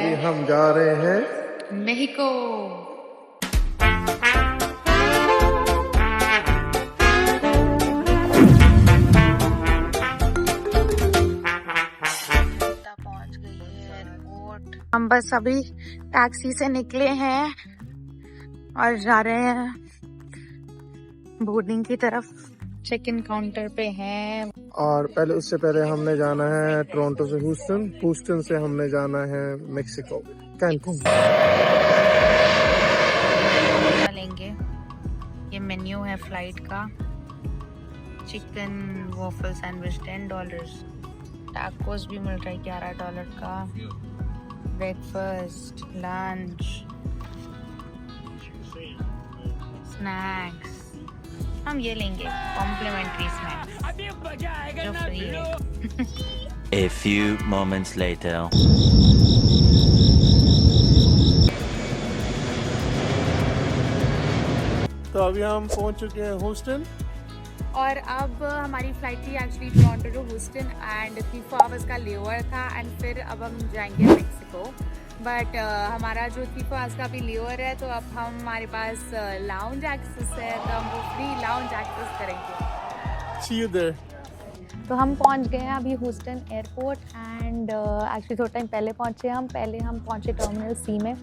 अभी हम जा रहे हैं मेक्सिको। पहुंच गई है एयरपोर्ट। हम बस अभी टैक्सी से निकले हैं और जा रहे हैं बोर्डिंग की तरफ। चेक इन काउंटर पे हैं। और उससे पहले हमने जाना है टोरंटो से ह्यूस्टन, ह्यूस्टन से हमने जाना है मेक्सिको, कैनकुन। लेंगे, ये मेन्यू है फ्लाइट का। चिकन वॉफल सैंडविच $10, टैकोस भी मिल रहा है $11 का। ब्रेकफास्ट, लंच, स्नैक्स, हम ये लेंगे कॉम्प्लीमेंट्री स्नैक्स जो फ्री है। A few moments later. तो अभी हम पहुंच चुके हैं ह्यूस्टन और अब हमारी फ्लाइट थी actually Toronto to Houston and 3 hours का लेओवर था एंड फिर अब हम जाएंगे मेक्सिको। बट हमारा जो 3 आवर्स का भी लेओवर है तो अब हमारे पास लाउंज एक्सेस है, तो हम वो फ्री लाउंज एक्सेस करेंगे। See you there. तो हम पहुंच गए हैं अभी ह्यूस्टन एयरपोर्ट एंड एक्चुअली थोड़ा टाइम पहले पहुंचे हम पहुंचे टर्मिनल सी में।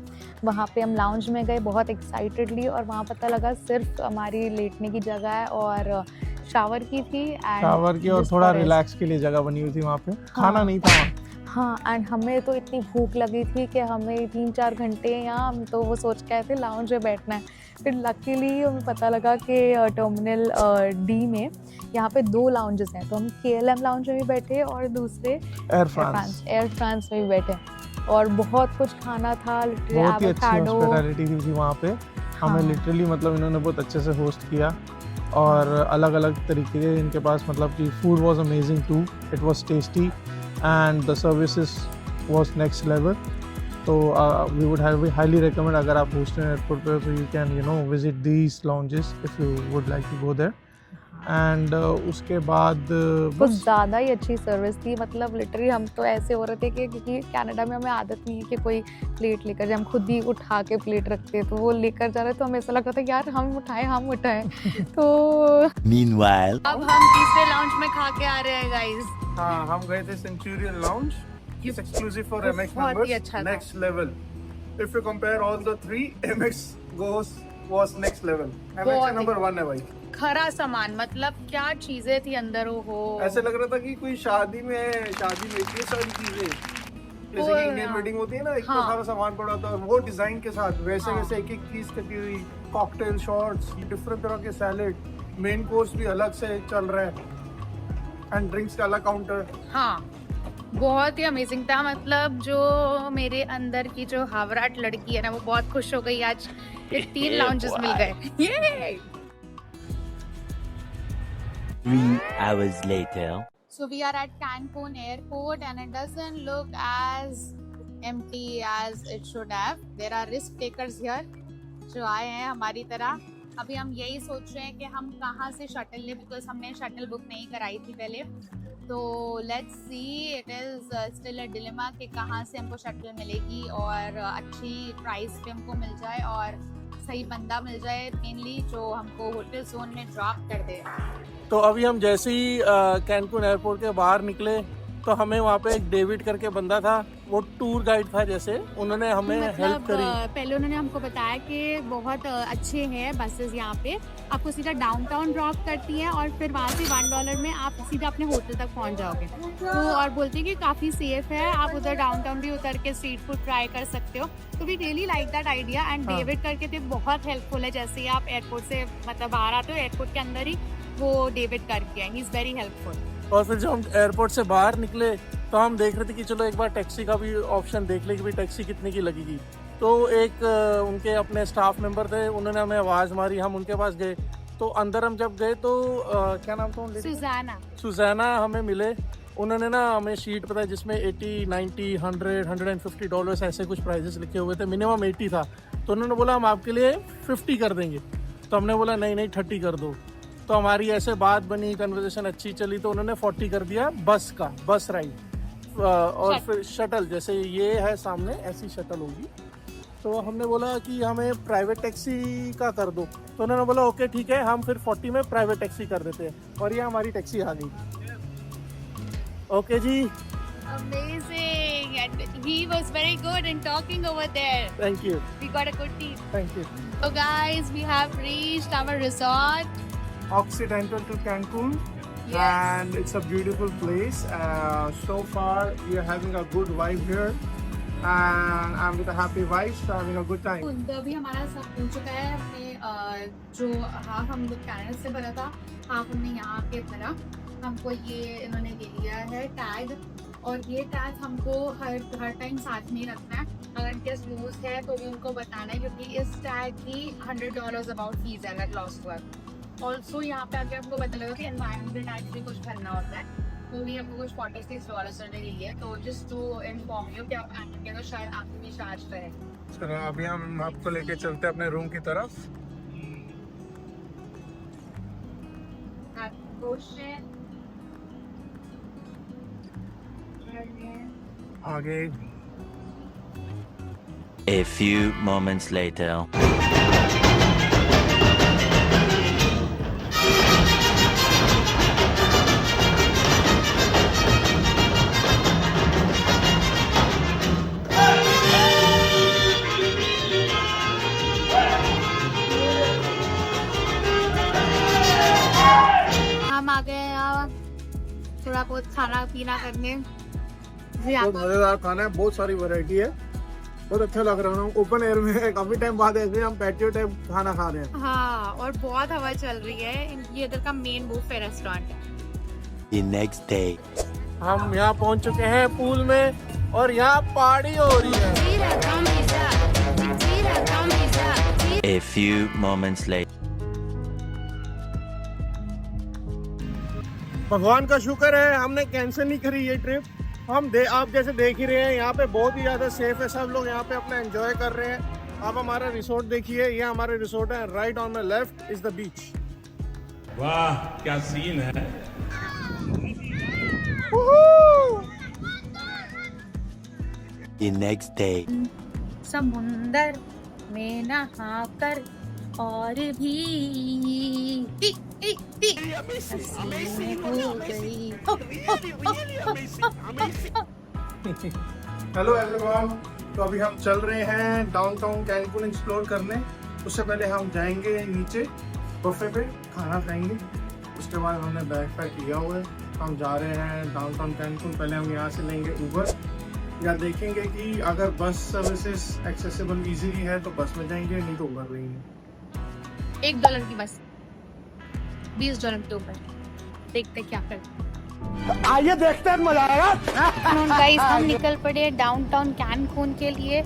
वहाँ पे हम लाउंज में गए बहुत एक्साइटेडली और वहाँ पता लगा सिर्फ हमारी लेटने की जगह है और शावर की थी शावर की और थोड़ा रिलैक्स के लिए जगह बनी हुई थी वहाँ पे। खाना नहीं था वहाँ। हाँ एंड हमें तो इतनी भूख लगी थी कि हमें 3-4 घंटे यहाँ हम तो वो सोच के आए थे लाउंज में बैठना है। फिर लकीली हमें पता लगा कि टर्मिनल डी में यहाँ पे 2 लाउंजेस हैं, तो हम KLM लाउंज में भी बैठे और दूसरे एयर फ्रांस में भी बैठे और बहुत कुछ खाना था। बहुत ही अच्छी हॉस्पिटैलिटी थी वहाँ पे। हमें लिटरली मतलब इन्होंने बहुत अच्छे से होस्ट किया और अलग अलग तरीके के इनके पास मतलब कि food was amazing too, it was tasty and the services was next level. तो वी वुड हाईली रिकमेंड अगर आप ह्यूस्टन एयरपोर्ट पे तो you can visit these lounges if you would like to go there. And उसके बाद कुछ ज़्यादा ही अच्छी सर्विस थी। मतलब लिटरली हम तो ऐसे हो रहे थे कि क्योंकि कनाडा में हमें आदत नहीं है कि कोई प्लेट लेकर जाए, हम खुद ही उठा के प्लेट रखते हैं, तो वो लेकर जा रहे तो हमें ऐसा लग रहा था यार हम उठाएं तो Meanwhile. अब हम तीसरे लाउंज में खा के आ रहे हैं गाइस। हाँ, हम गए थे Centurion lounge, it's exclusive for MX बहुत ही members, अच्छा next level. If you compare all the 3, MX was next level। MX number 1 है भाई। खरा सामान, मतलब क्या चीजें थी अंदर। हो ऐसे लग रहा था कि कोई शादी में इतनी सारी चीजें, जैसे कि इंडियन वेडिंग होती है ना, इतना सारा सामान पड़ा था वो डिजाइन के साथ वैसे वैसे एक चीज कटी हुई, कॉकटेल शॉट्स, डिफरेंट तरह के सैलेड, मेन कोर्स भी अलग से चल रहा है एंड ड्रिंक्स का अलग काउंटर। हाँ, बहुत ही अमेजिंग था। मतलब जो मेरे अंदर की जो हावराट लड़की है ना वो बहुत खुश हो गई आज 3 लाउंजेस मिल गए। 3 hours later. So we are at Cancun airport and it doesn't look as empty as it should have. There are risk takers here जो आए हैं हमारी तरह। अभी हम यही सोच रहे हैं कि हम कहाँ से शटल लें, बिकॉज हमने शटल बुक नहीं कराई थी पहले। तो let's see, it is still a dilemma कि कहाँ से हमको शटल मिलेगी और अच्छी प्राइस पे हमको मिल जाए और सही बंदा मिल जाए मेनली जो हमको होटल जोन में ड्रॉप कर दे। तो अभी हम जैसे ही कैनकुन एयरपोर्ट के बाहर निकले तो हमें वहाँ पे एक डेविड करके बंदा था, वो टूर गाइड था, जैसे उन्होंने हमें हेल्प करी। पहले उन्होंने हमको बताया कि बहुत अच्छे हैं बसेस यहाँ पे, आपको सीधा डाउनटाउन ड्रॉप करती हैं और फिर वहाँ से $1 में आप सीधा अपने होटल तक पहुँच जाओगे। तो और बोलते हैं कि काफ़ी सेफ है, आप उधर डाउनटाउन भी उतर के स्ट्रीट फूड ट्राई कर सकते हो। तो we really like that idea and David करके थे बहुत हेल्पफुल है। जैसे ही आप एयरपोर्ट से मतलब बाहर आते हो, एयरपोर्ट के अंदर ही वो डेविड करके है, ही इज़ वेरी हेल्पफुल। और फिर जब हम एयरपोर्ट से बाहर निकले तो हम देख रहे थे कि चलो एक बार टैक्सी का भी ऑप्शन देख ले कि भाई टैक्सी कितने की लगेगी। तो एक उनके अपने स्टाफ मेंबर थे, उन्होंने हमें आवाज़ मारी, हम उनके पास गए। तो अंदर हम जब गए तो क्या नाम था? सुज़ैना हमें मिले। उन्होंने ना हमें शीट बताई जिसमें 80, 90, 100, $150 ऐसे कुछ प्राइजेस लिखे हुए थे, मिनिमम 80 था। तो उन्होंने बोला हम आपके लिए 50 कर देंगे। तो हमने बोला नहीं 30 कर दो। तो हमारी ऐसे बात बनी, कन्वर्सेशन अच्छी चली, तो उन्होंने 40 कर दिया बस राइड और Shuttle. फिर शटल, जैसे ये है सामने ऐसी शटल होगी। तो हमने बोला कि हमें प्राइवेट टैक्सी का कर दो, तो उन्होंने बोला ओके ठीक है, हम फिर 40 में प्राइवेट टैक्सी कर देते हैं, और ये हमारी टैक्सी आ गई। ओके जी, Amazing, and he was very good in talking over there. Thank you, We got a good team. Thank you. So guys, we have reached our resort. Occidental to Cancun, Yes. and it's a beautiful place. So far, we are having a good vibe here, and I'm with a happy vibe, so having a good time. तो अभी हमारा सब हो चुका है। हमने जो half हम लोग कैनेडा से भरा था, हाफ हमने यहाँ पे भरा। हमको ये इन्होंने दे दिया है टैग, और ये टैग हमको हर टाइम साथ में ही रखना है। अगर केस लूज है तो भी उनको बताना है, क्योंकि इस टैग की $100 अबाउट फीस है अगर लॉस्ट हुआ। ऑल्सो यहाँ पे आके आपको पता लगा कि एनवायरमेंटल टैक्स भी कुछ भरना होता है, तो भी हमको कुछ $46 करने के लिए। तो जस्ट टू इन्फॉर्म यू कि आप आएंगे तो शायद आपके भी चार्ज रहे। चलो अभी हम आपको लेके चलते हैं अपने रूम की तरफ। आगे A few moments later. हम आ गए यहाँ थोड़ा बहुत खाना पीना करने। बहुत मजेदार खाना है, बहुत सारी वैरायटी है, बहुत अच्छा लग रहा है। ओपन एयर में काफी टाइम बाद ऐसे हम पैटियो टाइप खाना खा रहे हैं। हाँ, और बहुत हवा चल रही है। ये इधर का मेन बुफे रेस्टोरेंट है। The next day. हम यहाँ पहुँच चुके हैं पूल में, और यहाँ पार्टी हो रही है। A few moments later. भगवान का शुक्र है हमने कैंसिल नहीं करी ये ट्रिप। आप जैसे देख ही रहे हैं, यहाँ पे बहुत ही ज्यादा सेफ है, सब लोग यहाँ पे अपना एंजॉय कर रहे हैं। आप हमारा रिसोर्ट देखिए, ये हमारा रिसोर्ट है। Right on my left is the beach. वाह क्या सीन है। The next day. समुंदर में नहाकर और भी हो गई। हेलो एवरीवन, तो अभी हम चल रहे हैं डाउनटाउन कैंकुन एक्सप्लोर करने। उससे पहले हम जाएंगे नीचे बुफे पे, खाना खाएंगे। उसके बाद हमने बैग पैक किया हुआ है, हम जा रहे हैं डाउनटाउन कैंकुन। पहले हम यहाँ से लेंगे उबर, या देखेंगे कि अगर बस सर्विसेज एक्सेसिबल इजीली है तो बस में जाएंगे, नहीं तो उबर लेंगे। $1 की बस, $20 के ऊपर। देखते क्या करते। आइए देखते हैं, मजा आएगा। गाइस, हम निकल पड़े डाउनटाउन कैनकून के लिए,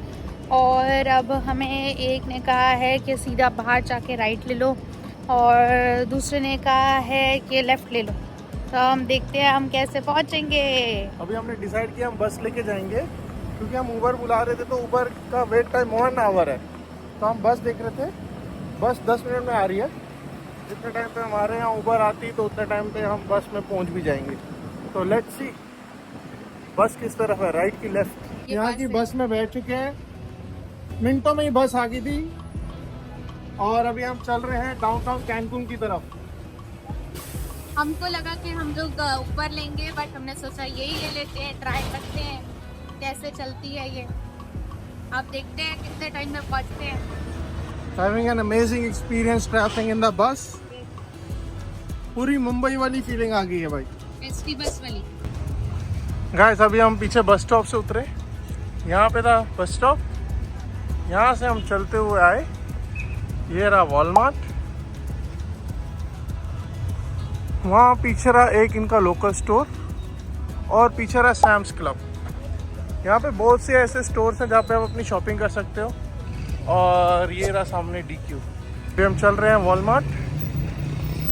और अब हमें एक ने कहा है कि सीधा बाहर जाके राइट ले लो, और दूसरे ने कहा है कि लेफ्ट ले लो। तो हम देखते हैं हम कैसे पहुंचेंगे। अभी हमने डिसाइड किया हम बस लेके जाएंगे, क्योंकि हम उबर बुला रहे थे तो उबर का वेट टाइम 1 आवर है। तो हम बस देख रहे थे, बस 10 मिनट में आ रही है। जितने टाइम पे हमारे यहाँ उबर आती तो उतने टाइम पे हम बस में पहुँच भी जाएंगे। तो लेट्स सी बस किस तरफ है, राइट की लेफ्ट। यहाँ की बस में बैठ चुके हैं, मिनटों में ही बस आ गई थी, और अभी हम चल रहे हैं डाउनटाउन कैनकुन की तरफ। हमको लगा कि हम लोग ऊपर लेंगे, बट हमने सोचा यही ले लेते हैं, ट्राई करते हैं कैसे चलती है ये। अब देखते हैं कितने टाइम में पहुंचते हैं। Having an amazing experience traveling in the bus। पूरी मुंबई वाली फीलिंग आ गई है भाई। एसटी बस वाली। गाइस, अभी हम पीछे बस स्टॉप से उतरे, यहाँ पे था बस स्टॉप। यहाँ से हम चलते हुए आए, ये रहा वॉलमार्ट, वहाँ पीछे रहा एक इनका लोकल स्टोर, और पीछे रहा सैम्स क्लब। यहाँ पे बहुत से ऐसे स्टोर्स हैं जहाँ पे आप अपनी शॉपिंग कर सकते हो, और ये रहा सामने DQ। अभी हम चल रहे हैं वॉलमार्ट,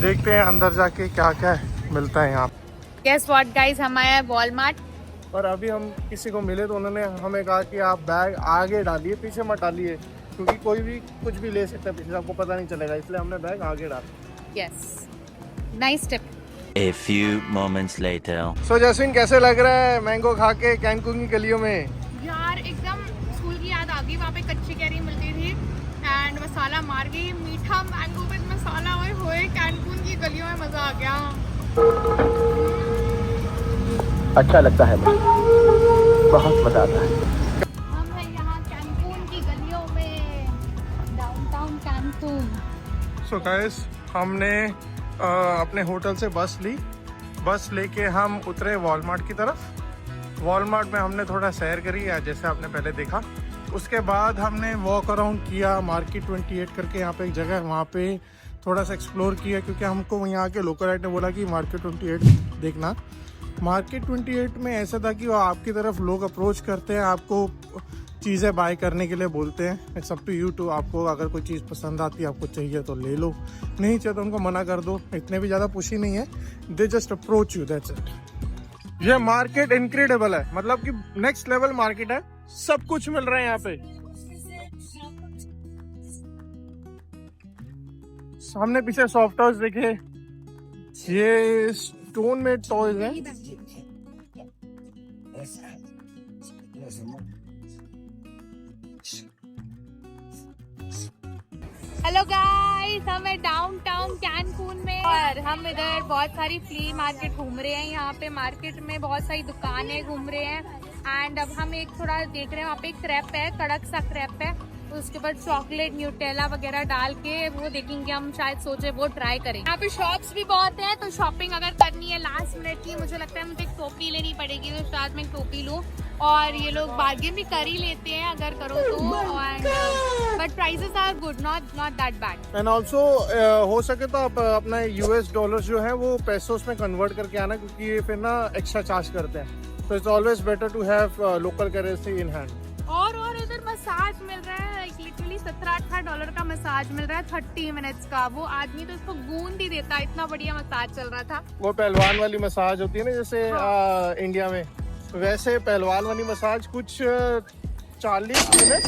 देखते हैं अंदर जाके क्या क्या मिलता है यहाँ। Guess what guys, हम आए हैं वॉलमार्ट। पर अभी हम किसी को मिले तो उन्होंने हमें कहा कि आप बैग आगे डालिए, पीछे मत डालिए, क्योंकि कोई भी कुछ भी ले सकता है पीछे, आपको पता नहीं चलेगा, इसलिए हमने बैग आगे डाला। Yes, nice tip. A few moments later. सो जैस्मिन कैसे लग रहा है मैंगो खा के कैनकुन की गलियों में? यार एकदम स्कूल की याद आ गई, वहाँ पे कच्ची कैरी मिलती थी एंड मसाला मार गई, मीठा मैंगो विद मसाला, ओए होए कैनकुन की गलियों में मजा आ गया। अच्छा लगता है मुझे, बहुत मजा आता है। हम हैं यहाँ कैनकुन की गलियों में, डाउनटाउन कैनकुन। सो गाइस हमने अपने होटल से बस ली, बस लेके हम उतरे वॉलमार्ट की तरफ। वॉलमार्ट में हमने थोड़ा सैर करी या जैसे आपने पहले देखा। उसके बाद हमने वॉक अराउंड किया, मार्केट 28 करके यहाँ पे एक जगह है, वहाँ पे थोड़ा सा एक्सप्लोर किया क्योंकि हमको यहाँ के लोकल गाइड ने बोला कि मार्केट 28 देखना। मार्केट 28 में ऐसा था कि वो आपकी तरफ लोग अप्रोच करते हैं, आपको चीज़ें बाय करने के लिए बोलते हैं। It's up to you too, आपको अगर कोई चीज़ पसंद आती है, आपको चाहिए तो ले लो, नहीं चाहिए तो उनको मना कर दो। इतने भी ज़्यादा पुशी नहीं है, they just approach you, that's it. ये मार्केट इनक्रेडिबल है, मतलब कि नेक्स्ट लेवल मार्केट है, सब कुछ मिल रहा है यहाँ पे। सामने पीछे सॉफ्ट टॉयज देखे, ये स्टोन में टॉयज है। हेलो गाइस, हम हैं डाउनटाउन कैनकुन में और हम इधर बहुत सारी फ्ली मार्केट घूम रहे हैं। यहाँ पे मार्केट में बहुत सारी दुकानें घूम रहे हैं एंड अब हम एक थोड़ा देख रहे हैं, वहाँ पे एक क्रैप है, कड़क सा क्रैप है, उसके बाद चॉकलेट न्यूटेला वगैरह डाल के वो देखेंगे, हम शायद सोचे वो ट्राई करें। यहाँ पे शॉप्स भी बहुत हैं, तो शॉपिंग अगर करनी है लास्ट मिनट की, मुझे लगता है मुझे एक टोपी लेनी पड़ेगी, तो शायद मैं एक टोपी लूँ। और ये लोग बार्गेन भी कर ही लेते हैं अगर करो तो, and but prices are good, not that bad. And also हो सके तो आप अपना US डॉलर्स जो है वो पैसों में कन्वर्ट करके आना, क्योंकि ये फिर ना एक्स्ट्रा चार्ज करते हैं, तो it's always better to have local currency in hand. और इधर मसाज मिल रहा है, लिटरली $17-18 का मसाज मिल रहा है 30 मिनट्स का। वो आदमी तो इसको गूंद ही देता, इतना बढ़िया मसाज चल रहा था। वो पहलवान वाली मसाज होती है ना जैसे इंडिया में, वैसे पहलवान वाली मसाज कुछ 40 मिनट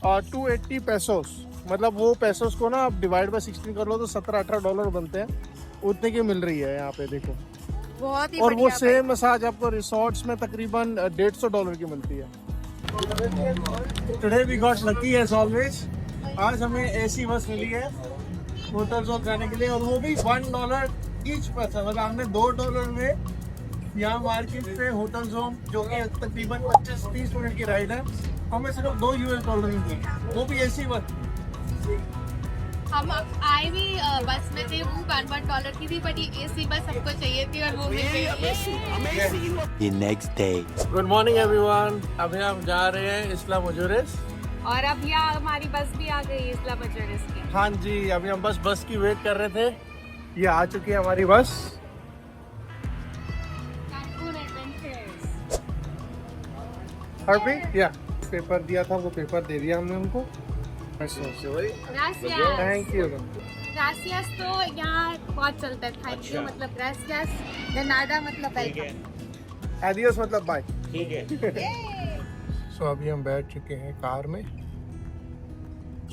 और 280 पैसोस, मतलब वो पैसोस को ना आप डिवाइड बाय 16 कर लो तो $17-18 बनते हैं, उतने की मिल रही है यहाँ पे देखो। बहुत ही और वो बढ़िया सेम मसाज आपको रिसोर्ट्स में तकरीबन $150 की मिलती है। Today we got lucky as always, आज हमें AC बस मिली है होटल जोन जाने के लिए, और वो भी $1 ईच पर्सन, मतलब हमने $2 में यहाँ मार्केट से होटल जोन, जो कि तकरीबन 25-30 मिनट की राइड है, हमें सिर्फ $2 मिले, वो भी AC बस। हम आए भी बस में थे, वो $1 की थी, बट ये AC बस सबको चाहिए थी और वो मिल गई। The next day. Good morning everyone, अभी हम जा रहे हैं इस्ला मुजोरिस। और अब यहाँ हमारी बस भी आ गई इस्ला मुजोरिस की। हाँ जी, अभी हम बस की वेट कर रहे थे, ये आ चुकी है हमारी बस। Cancun adventures. हैप्पी या पेपर दिया था, वो पेपर दे दिया हमने उनको। Thank you. ग्रासियस तो यहाँ बहुत चलता है, थैंक यू मतलब ग्रासियस, डनाडा मतलब वेलकम, एडियोस मतलब बाय। ठीक है। सो अभी हम बैठ चुके हैं कार में,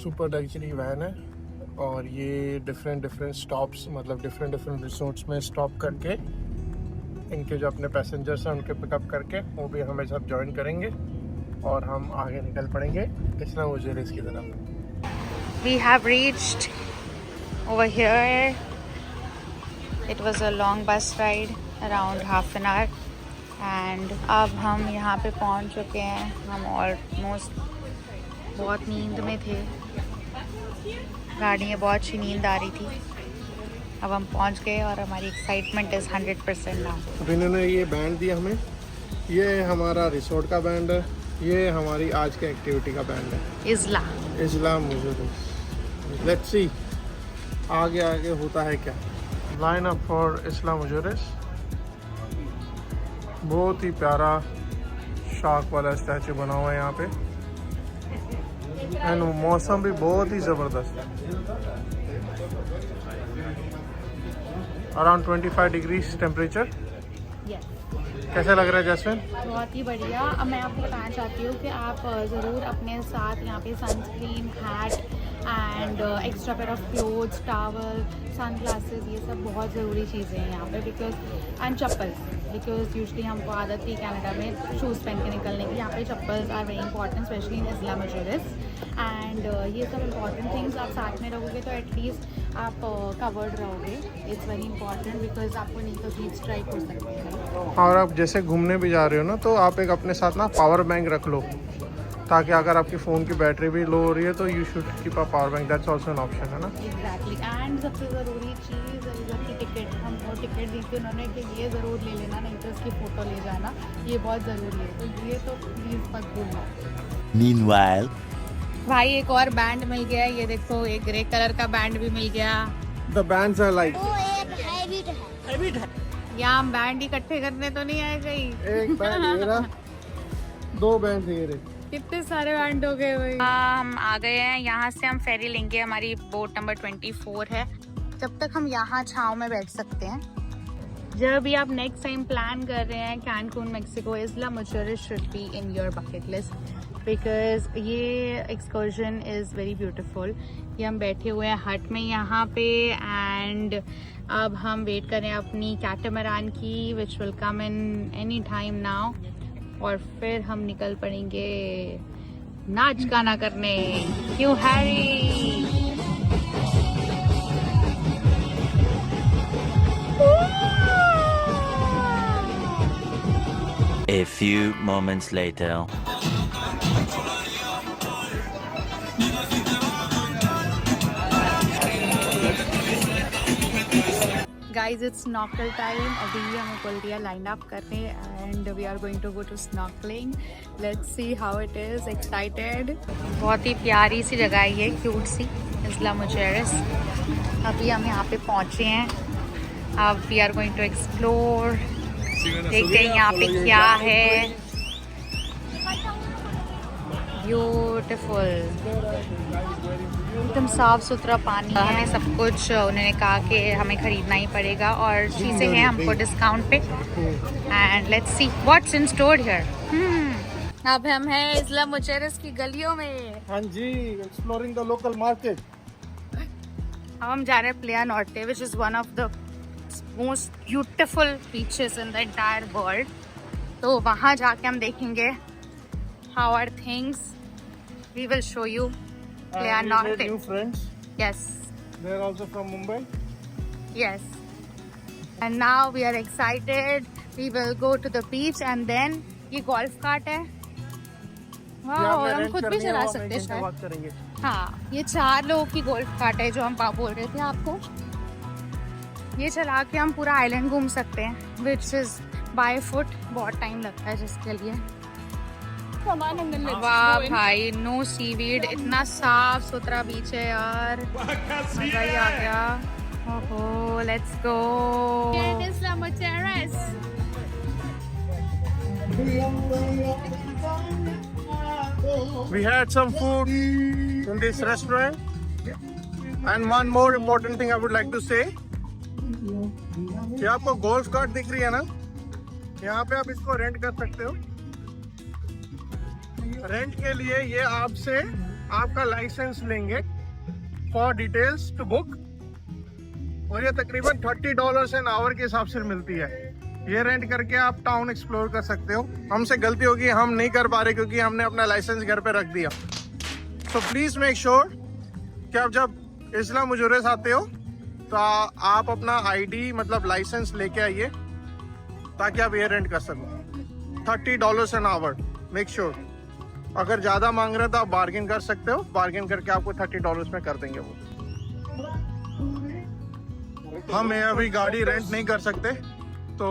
सुपर लग्जरी वैन है, और ये डिफरेंट स्टॉप्स, मतलब डिफरेंट रिसोर्ट्स में स्टॉप करके इनके जो अपने पैसेंजर्स हैं उनके पिकअप करके वो भी हमें सब ज्वाइन करेंगे और हम आगे निकल पड़ेंगे इस्ला मुजोरिस की तरफ। We have reached over here. It was a long bus ride, around half an hour, and अब हम यहाँ पे पहुँच चुके हैं। हम ऑलमोस्ट बहुत नींद में थे, गाड़ी में बहुत अच्छी नींद आ रही थी। अब हम पहुँच गए और हमारी एक्साइटमेंट इज़ 100% नाउ। अब इन्होंने ये बैंड दिया हमें, ये हमारा रिसोर्ट का बैंड है, ये हमारी आज के एक्टिविटी का बैंड है, इस्ला मुजोरिस। लेट्स सी आगे होता है क्या। Line up for Isla Mujeres. बहुत ही प्यारा शार्क वाला स्टैचू बना हुआ है यहाँ पे, एंड मौसम भी बहुत ही ज़बरदस्त है। अराउंड 25 डिग्रीज टेम्परेचर, कैसे लग रहा है जैस्मिन? बहुत ही बढ़िया। अब मैं आपको बताना चाहती हूँ कि आप ज़रूर अपने साथ यहाँ पे sunscreen, hat and extra pair of clothes, towel, sunglasses, ये सब बहुत ज़रूरी चीज़ें हैं यहाँ पे। Because and chappals, because usually हमको आदत थी कनाडा में शूज़ पहन के निकलने की। यहाँ पे chappals are very important, specially in Isla Mujeres. And ये सब इंपॉर्टेंट थिंग्स आप साथ में रखोगे तो एटलीस्ट आप कवर्ड रहोगे। इट्स वेरी इंपॉर्टेंट बिकॉज आपको नहीं तो हीट स्ट्राइक हो सकती है। और आप जैसे घूमने भी जा रहे हो ना, तो आप एक अपने साथ ना पावर बैंक रख लो, ताकि अगर आपकी फ़ोन की बैटरी भी लो हो रही है तो you should keep a power bank, that's also an option, है ना? एग्जैक्टली। एंड सबसे ज़रूरी चीज़ की टिकट। हमको टिकट दी थी उन्होंने कि ये ज़रूर ले लेना, नहीं तो इसकी फ़ोटो ले जाना, ये बहुत ज़रूरी है। तो ये तो प्लीज़ मत भूलना। Meanwhile, भाई एक और बैंड मिल गया, ये देखो एक ग्रे कलर का बैंड भी मिल गया। द बैंड्स आर लाइक यहाँ हम बैंड इकट्ठे करने तो नहीं आए कहीं। एक बैंड ये रहा, 2 बैंड ये रहे। कितने सारे बैंड हो गए भाई। हम आ गए हैं, यहाँ से हम फेरी लेंगे, हमारी बोट नंबर 24 है। जब तक हम यहाँ छाँव में बैठ सकते हैं। जब भी आप नेक्स्ट टाइम प्लान कर रहे हैं Cancun Mexico, Isla Mujeres should be in your bucket list because ये एक्सकर्जन इज़ वेरी ब्यूटीफुल। ये हम बैठे हुए हैं हट में यहाँ पे एंड अब हम वेट करें अपनी कैटामरान की which will come in any time now, और फिर हम निकल पड़ेंगे नाच गाना करने। क्यों Harry? a few moments later. Guys, it's snorkel time. अभी हमें बोल दिया लाइन अप करने and we are going to go to snorkelling. Let's see how it is. Excited. बहुत ही प्यारी सी जगह है ये, क्यूट सी, इस्ला मुचेरिस। अभी हम यहाँ पे पहुँचे हैं। अब we are going to explore. देखते हैं यहाँ पे क्या है। ब्यूटीफुल, एकदम साफ सुथरा पानी है। हमें सब कुछ उन्होंने कहा कि हमें खरीदना ही पड़ेगा और चीज़ें हैं हमको डिस्काउंट पे। And let's see what's in store here. अब हम हैं इस्ला मुचेरिस की गलियों में। हाँ जी, एक्सप्लोरिंग द लोकल मार्केट। अब हम जा रहे हैं Playa Norte which is one of the most beautiful beaches in the entire world. तो वहाँ जाके हम देखेंगे how are things. We will show you Playa Norte. New friends. Yes. They're also from Mumbai. Yes. And now we are excited. We will go to the beach and then ये golf cart है। वाह, हम खुद भी चला सकते हैं शायद। हाँ, ये 4 लोगों की गोल्फ कार्ट है जो हम बोल रहे थे आपको। ये चला के हम पूरा आइलैंड घूम सकते हैं विच इज बाय फुट। बहुत टाइम लगता है जिसके लिए। वाह भाई, नो सीवीड, इतना साफ सुथरा बीच है यार, मजा ही आ गया। ओहो, let's go. Isla Mujeres. We had some food in this restaurant, and one more important thing I would like to say, कि आपको गोल्फ कार्ट दिख रही है ना, यहाँ पे आप इसको रेंट कर सकते हो। रेंट के लिए ये आपसे आपका लाइसेंस लेंगे फॉर डिटेल्स टू बुक, और ये तकरीबन $30 एन आवर के हिसाब से मिलती है। ये रेंट करके आप टाउन एक्सप्लोर कर सकते हो। हमसे गलती होगी, हम नहीं कर पा रहे क्योंकि हमने अपना लाइसेंस घर पे रख दिया। सो प्लीज मेक श्योर कि आप जब इस्ला मुजोरिस आते हो तो आप अपना आईडी मतलब लाइसेंस लेके आइए ताकि आप ये रेंट कर सको। $30 एन आवर, मेक श्योर। अगर ज़्यादा मांग रहे हैं तो आप बार्गेन कर सकते हो, बार्गेन करके आपको $30 में कर देंगे वो। हम अभी गाड़ी रेंट नहीं कर सकते, तो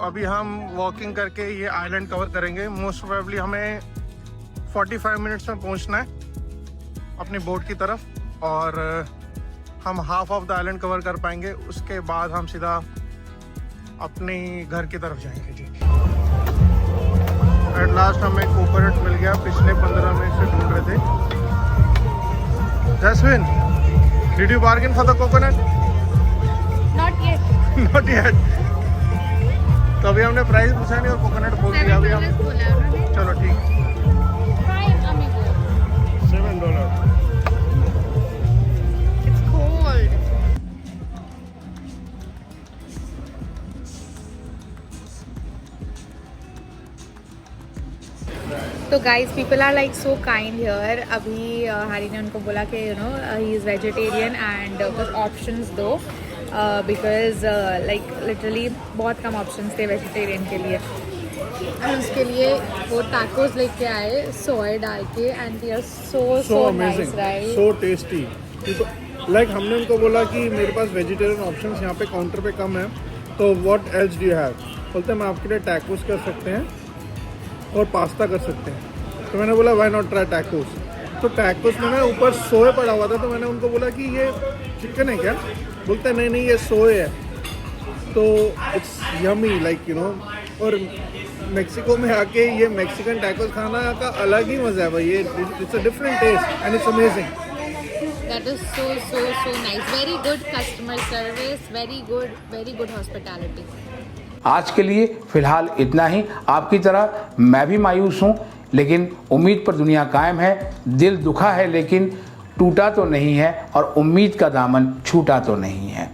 अभी हम वॉकिंग करके ये आइलैंड कवर करेंगे। मोस्ट प्रोबेबली हमें 45 मिनट्स में पहुंचना है अपनी बोट की तरफ, और हम half of the island cover कर पाएंगे। उसके बाद हम सीधा अपने घर की तरफ जाएंगे जी। एट लास्ट हमें कोकोनट मिल गया, पिछले 15 मिनट से ढूंढ रहे थे। Jasmine, did you bargain for the coconut? Not yet. Not yet. तो अभी हमने प्राइस पूछा नहीं और कोकोनट बोल दिया अभी हम। चलो ठीक, $7। तो guys people are like so kind here. अभी हरी ने उनको बोला कि you know he is vegetarian and कुछ ऑप्शंस दो, बिकॉज लाइक लिटरली बहुत कम ऑप्शंस थे वेजिटेरियन के लिए। और उसके लिए वो टैकोस लेके आए सोया डाल के and they are so nice, right? So tasty. Like हमने उनको बोला कि मेरे पास वेजिटेरियन ऑप्शंस यहाँ पे काउंटर पे कम है, तो what else do you have? बोलते हैं हम आपके लिए टैकोस कर सकते हैं और पास्ता कर सकते हैं। तो मैंने बोला व्हाई नॉट ट्राई टैकोस। तो टैकोस में ना ऊपर सोया पड़ा हुआ था, तो मैंने उनको बोला कि ये चिकन है क्या? बोलते हैं नहीं ये सोया है। तो it's yummy like you know. और मेक्सिको में आके ये मेक्सिकन टैकोस खाना का अलग ही मज़ा है भाई। ये it's a different taste and it's amazing. That is so nice. Very good customer service, very good hospitality. आज के लिए फिलहाल इतना ही। आपकी तरह मैं भी मायूस हूँ, लेकिन उम्मीद पर दुनिया कायम है। दिल दुखा है लेकिन टूटा तो नहीं है, और उम्मीद का दामन छूटा तो नहीं है।